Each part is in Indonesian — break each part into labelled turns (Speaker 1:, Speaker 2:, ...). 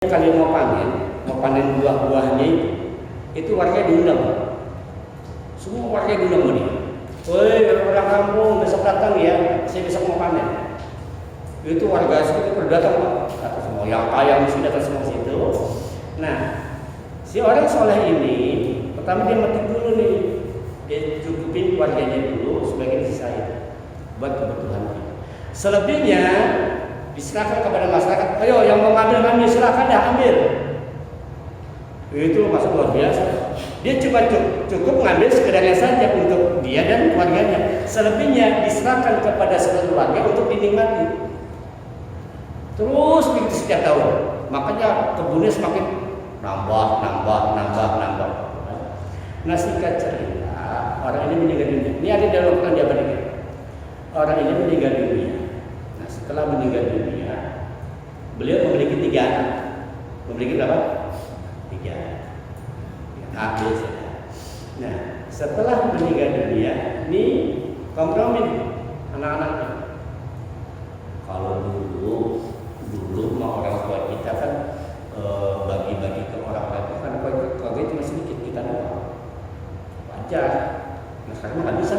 Speaker 1: Kali mau panen buah-buahnya itu warga diundang. Semua warga diundang nih. Woi, orang kampung besok datang ya, saya besok mau panen. Itu warga sekitar datang Pak. Kata semua yang kaya mesti datang semua situ. Nah, si orang soleh ini pertama dia metik dulu nih, dia cukupin keluarganya dulu sebagian sisanya buat kebutuhan. Selebihnya diserahkan kepada masyarakat. Ayo yang mau ngambil silakan dah ambil. Itu masuk luar biasa. Dia cuma cukup ngambil sekedarnya saja untuk dia dan keluarganya. Selebihnya diserahkan kepada seluruh keluarga untuk dinikmati. Terus begitu setiap tahun. Makanya kebunnya semakin nambah. Nah, singkat cerita, orang ini meninggal dunia. Ini ada dalam Quran diabadikan. Orang ini meninggal dunia. Nah, setelah meninggal dunia, beliau memiliki 3 anak. Memiliki berapa? 3 anak. A, B, C. Nah, setelah meninggal dunia, ini kompromi anak-anaknya. Kalau dulu mah orang tua kita kan bagi-bagi ke orang-orang kan kalau itu masih sedikit kita doang. Wajar. Nah, sekarang nggak bisa.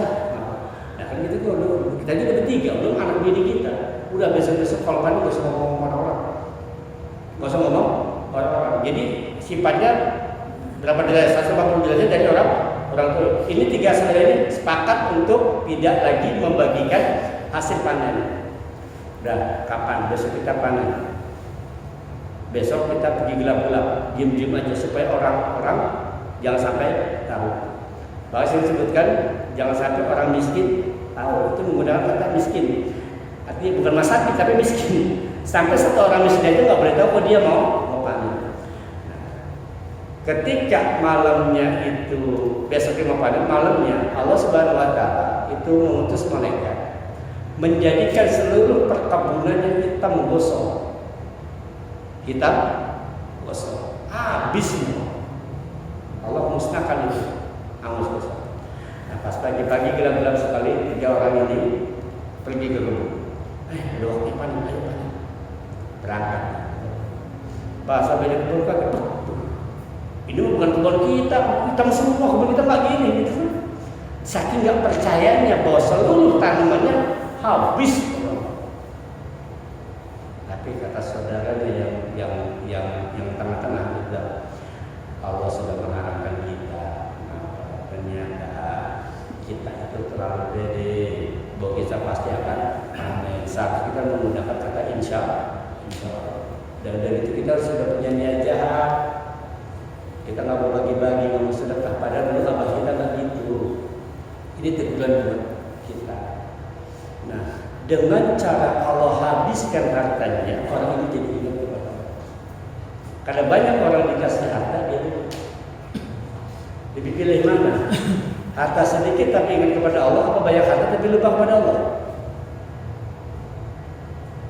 Speaker 1: Nah, kan gitu dulu. Kita juga bertiga, belum anak bini kita. Udah besok-besok kalau kan nggak usah ngomong orang-orang. Nggak usah ngomong orang-orang. Jadi sifatnya berapa derajat? 180 derajat dari orang tua. Ini 3 saudara ini sepakat untuk tidak lagi membagikan hasil panen. Udah, kapan? Besok kita panen. Besok kita pergi gelap-gelap, diem-diem aja supaya orang-orang jangan sampai tahu. Bahasa yang disebutkan jangan sampai orang miskin tahu. Itu menggunakan kata miskin. Artinya bukan masakin tapi miskin. Sampai satu orang miskin itu nggak boleh tahu kok dia mau panen. Ketika malamnya itu besoknya mau panen, malamnya Allah Subhanahu Wa Taala itu mengutus malaikat menjadikan seluruh perkebunannya hitam gosong. Hitam gosong. Habis semua. Allah musnahkan itu. Angus gosong. Nah, pas pagi-pagi gelap-gelap sekali 3 orang ini pergi ke kebun. Ada waktu panen, ayo panen. Berangkat. Pas sampai di kebun kaget. Ini bukan kebun kita, hitam semua, kebun kita nggak gini gitu. Saking nggak percayanya bahwa seluruh tanamannya habis. Tapi kata saudaranya yang tengah-tengah juga, Allah sudah mengarahkan kita. Ternyata kita itu terlalu pede bahwa kita pasti akan panen. Saat kita menggunakan kata insya Allah. Dan dari itu kita sudah punya niat jahat. Kita nggak mau bagi-bagi, nggak mau sedekah. Padahal dulu abah kita nggak gitu. Ini teguran buat kita. Nah, dengan cara Allah habiskan hartanya, orang ini jadi ingat kepada Allah. Karena banyak orang dikasih harta, dia lupa. Lebih pilih mana? Harta sedikit tapi ingat kepada Allah, apa banyak harta tapi lupa kepada Allah?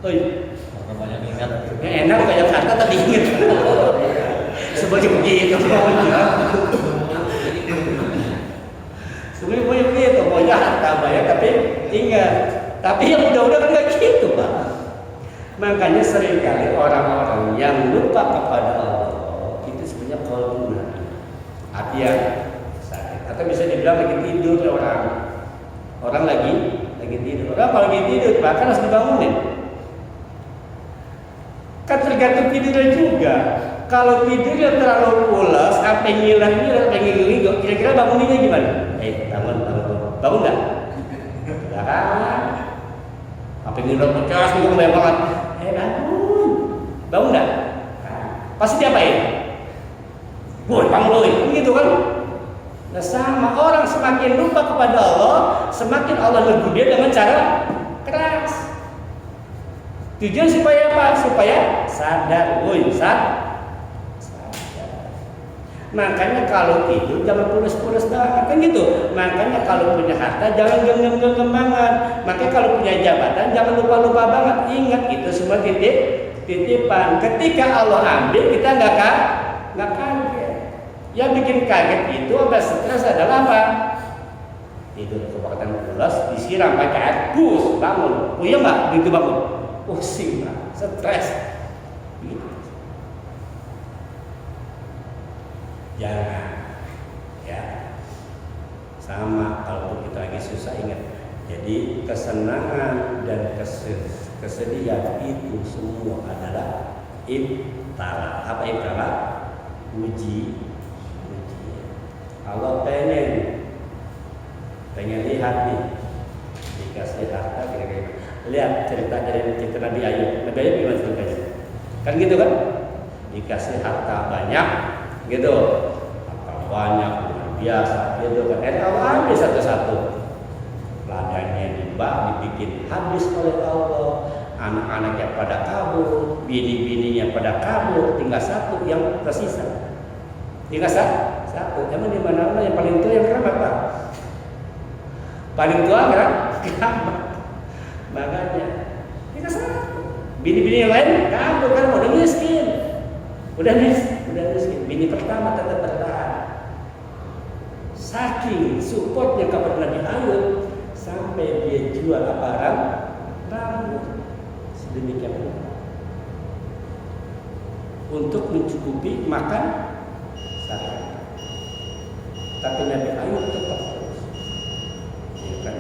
Speaker 1: Oh iya.
Speaker 2: Banyak ingat.
Speaker 1: Yang enak banyak harta tapi ingat. Seperti begitu. Sebenarnya begitu, banyak harta banyak tapi ingat. Tapi yang udah-udah kan gak gitu Pak. Makanya seringkali orang-orang yang lupa kepada Allah itu sebenarnya qalbuna. Artinya sakit. Atau bisa dibilang lagi tidur orang lagi tidur. Orang kalau lagi tidur bahkan harus dibangunin. Kan tergantung tidurnya juga. Kalau tidurnya terlalu pulas, sampai ngilang-ngilang, kira-kira banguninnya gimana? Bangun. Bangun nggak? Nggak kan? Sampai ngilang pecah, bingung banget. Bangun nggak? Pasti diapain? Bangun, gitu kan? Nah, sama orang semakin lupa kepada Allah, semakin Allah negur dia dengan cara keras. Tujuan supaya apa? Supaya sadar, sadar. Makanya kalau tidur jangan pulas-pulas banget, kan gitu. Makanya kalau punya harta jangan genggam-genggam banget. Makanya kalau punya jabatan jangan lupa-lupa banget. Ingat itu semua titipan. Ketika Allah ambil kita nggak kaget. Yang bikin kaget itu stres adalah apa? Tidur kebakatan pulas, disiram pakai air, bangun. Oh iya nggak? Begitu bangun. Pusing, stres. Jangan. Ya. Sama kalau kita lagi susah ingat. Jadi kesenangan dan kesedihan itu semua adalah ibtala. Apa ibtala? Uji. Allah pengen lihat nih, dikasih harta kira-kira. Lihat cerita dari Nabi Ayub. Nabi Ayub gimana ceritanya? Kan gitu kan? Dikasih harta banyak, gitu. Harta banyak, luar biasa, gitu kan? Allah ambil satu-satu. Ladangnya dibikin habis oleh Allah. Anak-anaknya pada kabur, bini-bininya pada kabur, tinggal satu yang tersisa. Tinggal satu. Emang di mana yang paling tua yang keramat, Pak? Paling tua keramat. Makanya tinggal satu. Bini-bini yang lain kabur kan udah miskin. Udah miskin. Bini pertama tetap bertahan. Saking supportnya kepada Nabi Ayub sampai dia jual barang rambut sedemikian rupa untuk mencukupi makan sehari. Tapi Nabi Ayub tetap terus.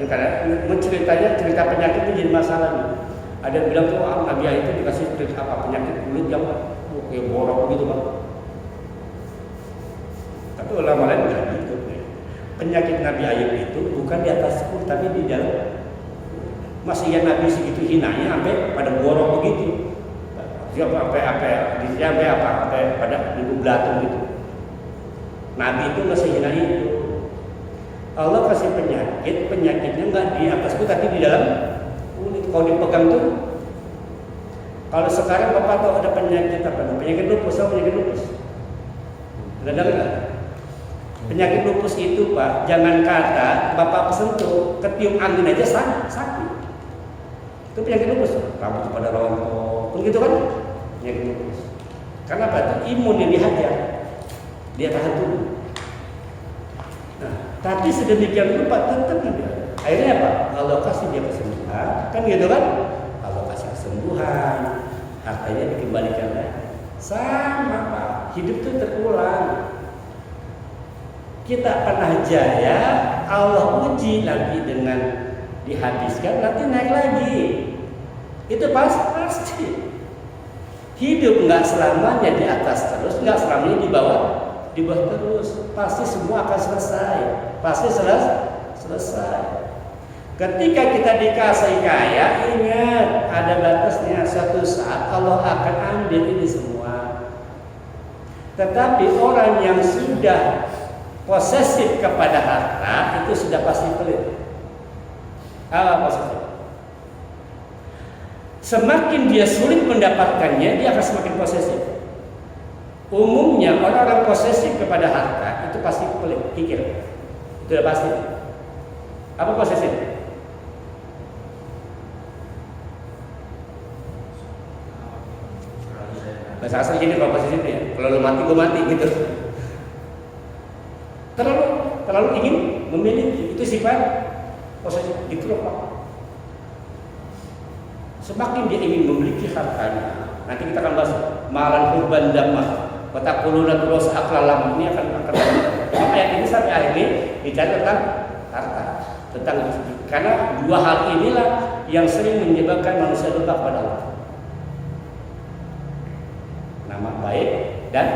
Speaker 1: Karena cerita penyakit itu jadi masalah nih. Ada yang bilang tuh Nabi Ayub itu dikasih penyakit kulit yang kayak borok gitu kan. Tapi ulama lain nggak gitu. Penyakit Nabi Ayub itu bukan di atas kulit tapi di dalam. Masih ya Nabi segitu hinanya sampai pada borok begitu. Sampai pada ibu belatung gitu. Nabi itu masih hina itu. Allah kasih penyakitnya nggak di atas kulit tapi di dalam kulit. Kalau dipegang tuh, kalau sekarang Bapak tahu ada penyakit apa? Penyakit lupus, Ada nggak? Penyakit lupus itu Pak, jangan kata Bapak sentuh, ketiup angin aja sakit. Itu penyakit lupus, rambut pada rontok, begitu kan? Penyakit lupus. Karena apa? Itu imun yang dihajar, dia tahan tubuh. Nah, tapi sedemikian rupa tetap dia. Akhirnya apa? Allah kasih dia kesembuhan, kan gitu kan? Allah kasih kesembuhan, hartanya dikembalikan lagi. Sama Pak, hidup itu terulang. Kita pernah jaya, Allah uji lagi dengan dihabiskan, nanti naik lagi. Itu pasti. Hidup nggak selamanya di atas terus, nggak selamanya di bawah terus. Pasti semua akan selesai. Pasti selesai. Ketika kita dikasih kaya, ingat ada batasnya. Suatu saat Allah akan ambil ini semua. Tetapi orang yang sudah posesif kepada harta itu sudah pasti pelit. Posesif. Semakin dia sulit mendapatkannya, dia akan semakin posesif. Umumnya orang-orang posesif kepada harta itu pasti pelit, kikir. Itu sudah pasti. Apa posesif? Bahasa asal gini kalau posesif ya, kalau lu mati gue mati gitu. Terlalu ingin memiliki, itu sifat posesif gitu loh Pak. Semakin dia ingin memiliki hartanya, nanti kita akan bahas malan hurban damah, watakuluna terus aklalam, ini akan ayat ini sampai akhir ini bicara tentang harta, karena dua hal inilah yang sering menyebabkan manusia lupa kepada Allah. Nama baik dan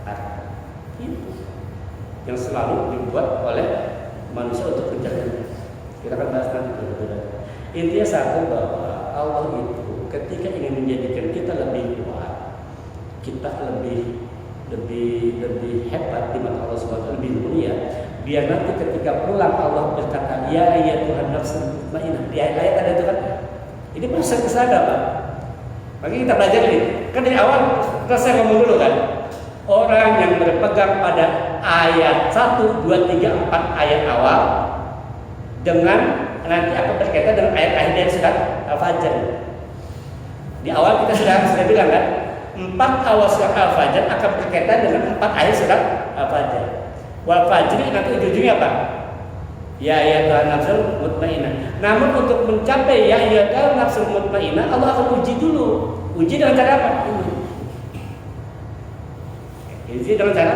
Speaker 1: harta itu yang selalu dibuat oleh manusia untuk mencari. Kita akan bahas nanti. Intinya satu, bahwa Allah itu ketika ingin menjadikan kita lebih kuat, kita lebih hebat di mata Allah SWT, lebih mulia, biar nanti ketika pulang Allah berkata, ya Tuhan nafsul mutmainnah. Di ayat ada itu kan. Ini proses kesadaran Pak. Makanya kita belajar ini. Kan dari awal saya ngomong dulu kan. Orang yang berpegang pada ayat 1, 2, 3, 4 ayat awal dengan nanti akan berkaitan dengan ayat-ayat yang sudah Al-Fajr. Di awal kita sudah bilang kan, 4 awal surat Al-Fajr akan berkaitan dengan 4 ayat surat Al-Fajr. Wal Fajri nanti ujung-ujungnya apa? Ya Tuhan nafsul mutmainnah. Namun untuk mencapai ya Tuhan nafsul mutmainnah, Allah akan uji dulu. Uji dengan cara apa? Uji dengan cara